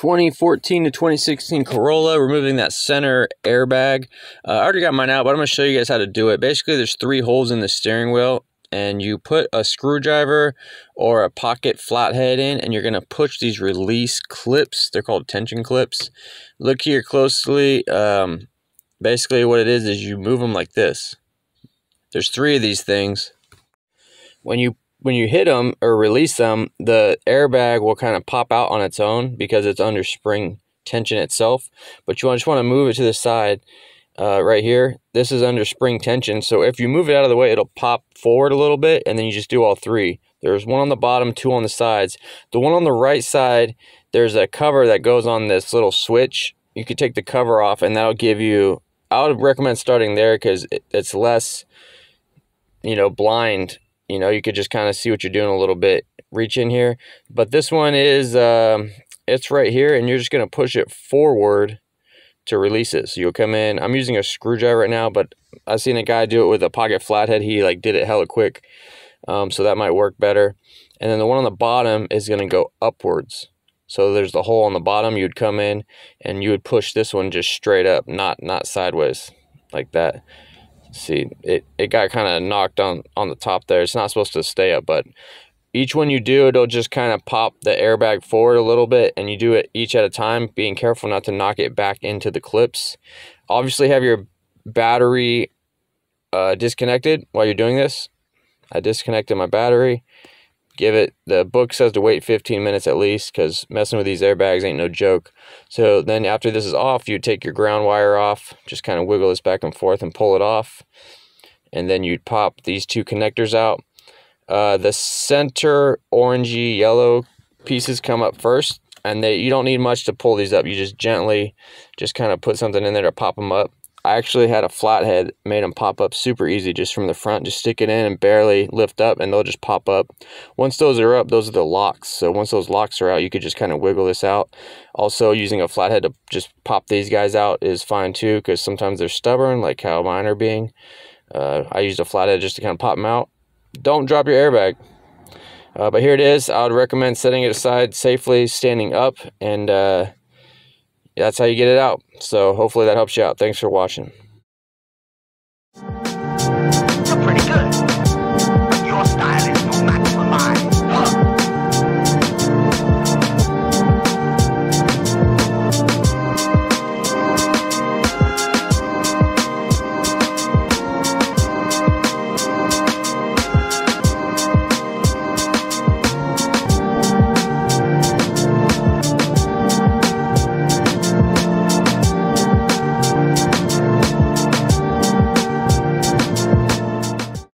2014 to 2016 Corolla, removing that center airbag. I already got mine out, but I'm going to show you guys how to do it. Basically, there's 3 holes in the steering wheel, and you put a screwdriver or a pocket flathead in, and you're going to push these release clips. They're called tension clips. Look here closely. Basically, what it is you move them like this. There's 3 of these things. When you hit them or release them, the airbag will kind of pop out on its own because it's under spring tension itself. But you just want to move it to the side right here. This is under spring tension. So if you move it out of the way, it'll pop forward a little bit, and then you just do all 3. There's 1 on the bottom, 2 on the sides. The one on the right side, there's a cover that goes on this little switch. You could take the cover off, and that'll give you, I would recommend starting there because it's less, blind. You could just kind of see what you're doing a little bit. Reach in here. But this one is, it's right here, and you're just going to push it forward to release it. So you'll come in. I'm using a screwdriver right now, but I've seen a guy do it with a pocket flathead. He did it hella quick. So that might work better. And then the one on the bottom is going to go upwards. So there's the hole on the bottom. You'd come in and you would push this one just straight up, not sideways like that. See, it got kind of knocked on the top there. It's not supposed to stay up, but each one you do, it'll just kind of pop the airbag forward a little bit, and you do it each at a time, being careful not to knock it back into the clips. Obviously have your battery disconnected while you're doing this. I disconnected my battery. The book says to wait 15 minutes at least, because messing with these airbags ain't no joke. So then after this is off, you take your ground wire off, just kind of wiggle this back and forth and pull it off. And then you'd pop these 2 connectors out. The center orangey yellow pieces come up first, and you don't need much to pull these up. You just gently kind of put something in there to pop them up. I actually had a flathead, made them pop up super easy just from the front. Just stick it in and barely lift up, and they'll just pop up. Once those are up, those are the locks. So once those locks are out, you could just kind of wiggle this out. Also, using a flathead to just pop these guys out is fine too, because sometimes they're stubborn, like how mine are being. I used a flathead just to kind of pop them out. Don't drop your airbag. But here it is. I would recommend setting it aside safely, standing up, and that's how you get it out. So hopefully that helps you out. Thanks for watching.